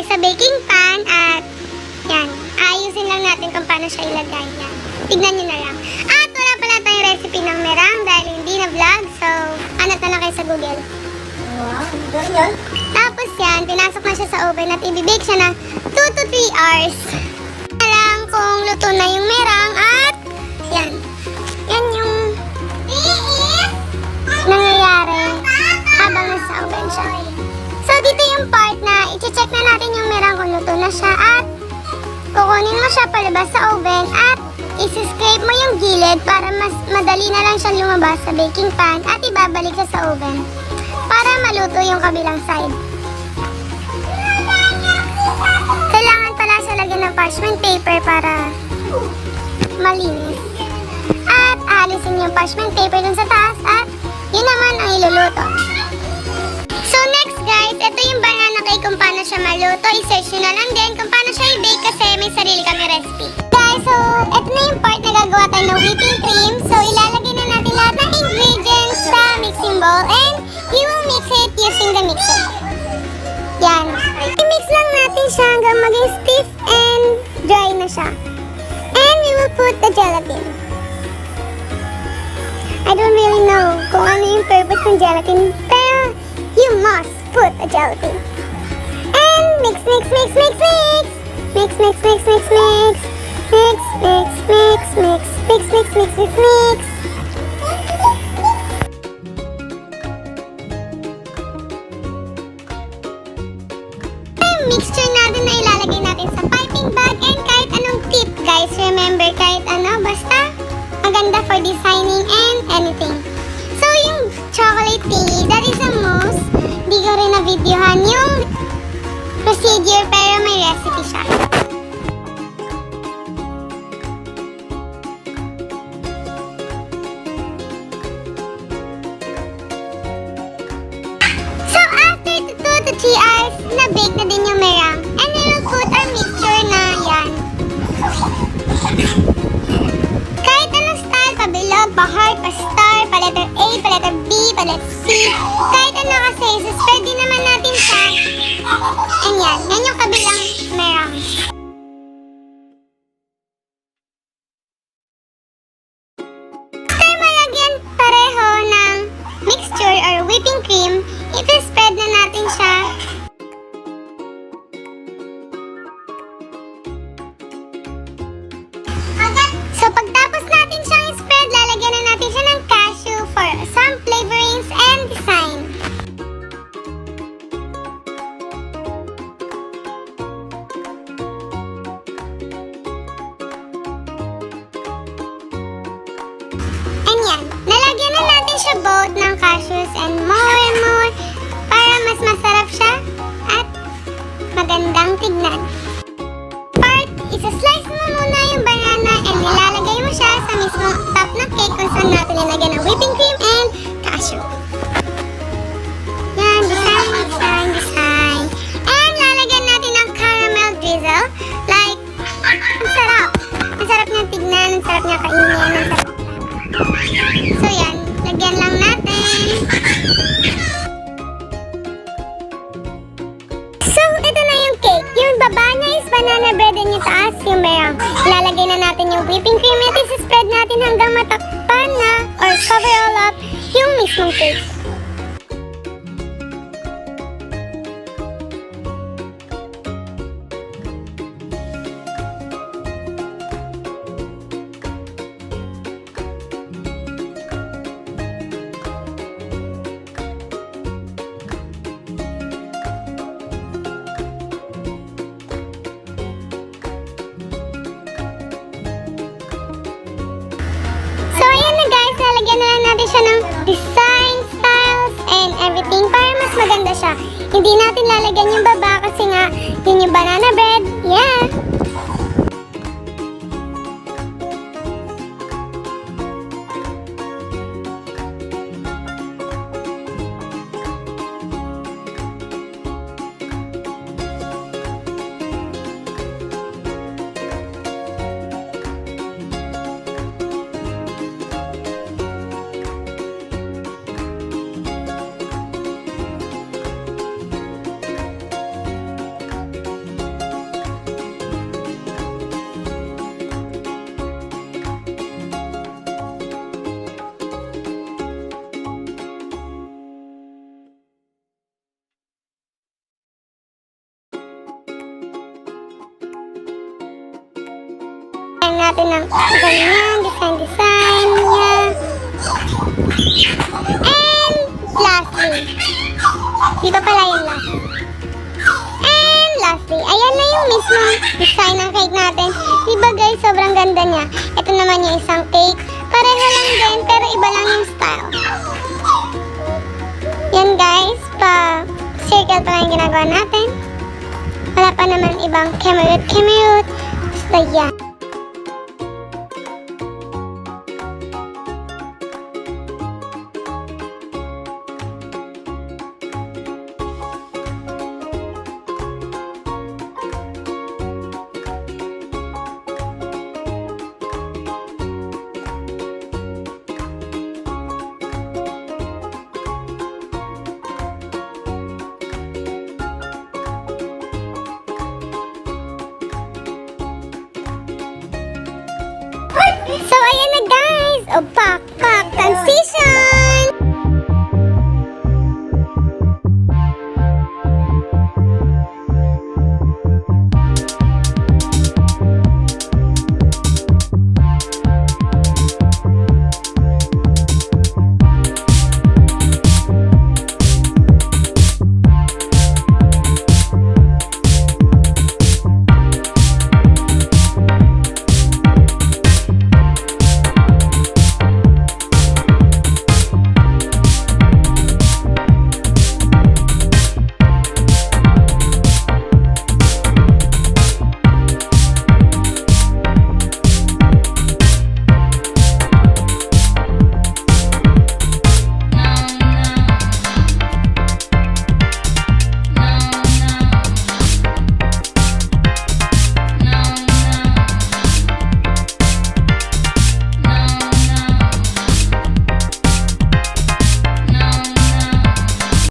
Sa baking pan at yan, ayusin lang natin kung paano siya ilagay yan. Tignan nyo na lang. At wala pala tayong recipe ng meringue dahil hindi na vlog, so hanap na lang kayo sa Google. Wow, ganyan. Tapos yan, pinasok na siya sa oven at i-bake siya ng 2 to 3 hours. Alam kung luto na yung meringue at yan. Yan yung nangyayari habang nasa oven siya. So, dito yung part na i-check na natin yung meringue kung luto na siya at kukunin mo siya palabas sa oven at isi-scrape mo yung gilid para mas madali na lang siyang lumabas sa baking pan at ibabalik siya sa oven para maluto yung kabilang side. Kailangan pala siya lagyan ng parchment paper para malinis. At aalisin yung parchment paper dun sa taas at yun naman ang iluluto. So next guys, ito yung banana cake kung paano siya maluto. I-search nyo na lang din kung paano siya i-bake kasi may sarili kami recipe. Guys, so ito na yung part na gagawa tayo ng whipping cream. So ilalagay na natin lahat ng ingredients sa mixing bowl and we will mix it using the mixer. Yan. I-mix lang natin siya hanggang maging stiff and dry na siya. And we will put the gelatin. I don't really know kung ano yung purpose ng gelatin, pero you must put a gelatin. And mix, mix, mix, mix, mix. Mix, mix, mix, mix, mix. Mix, mix, mix, mix. Mix, mix, mix, mix, mix. Yung mixture natin na ilalagay natin sa piping bag and kahit anong tip, guys. Remember, kahit ano, basta maganda for designing and anything. So, yung chocolate thingy, that is the most. Hindi ko rin na-videohan yung procedure pero may recipe siya. So, after 2 to 3 hours, na-bake na din yung meringue. And we will put our mixture na yan. Kahit anong style, pabilog, pa-heart, pa-star, pa-letter A, pa-letter B, pa-letter C, kahit ano kasi, spread din naman natin siya. And yan, yan yung kabilang meringue. After malagyan pareho ng mixture or whipping cream, i-spread na natin siya. So pagtapos natin siyang spread, lalagyan na natin siya ng cashew for some flavorings and design. And yan, nalagyan na natin siya both ng cashews and more para mas masarap siya at magandang tignan. Part, isa-slice mo muna yung banana and nilalagay mo siya sa mismong top ng cake kung saan natin nilagyan ng whipping cream and cashew. Yan, design, design, design. And lalagyan natin ng caramel drizzle. Like, ang sarap. Ang sarap niya tignan, ang sarap niya kainin, ang sarap. So yan, lagyan lang natin. So, ito na yung cake. Yung baba niya is banana bread and yung taas yung meringue. Ilalagay na natin yung whipping cream at isi-spread natin hanggang matakpan na or cover all up yung mismong cake. natin siya ng design, styles, and everything para mas maganda siya. Hindi natin lalagyan yung baba kasi nga, yun yung banana bread. Yeah! Natin ng ganyan, design niya. And lastly, dito pala yung last. And lastly, ayan na yung mismong design ng cake natin. Diba guys, sobrang ganda niya. Ito naman yung isang cake. Pareho lang din, pero iba lang yung style. Yan guys, pa-circle pa lang yung ginagawa natin. Wala pa naman ibang kemerut. Basta yan. So, ayan na guys. O, pak, transition.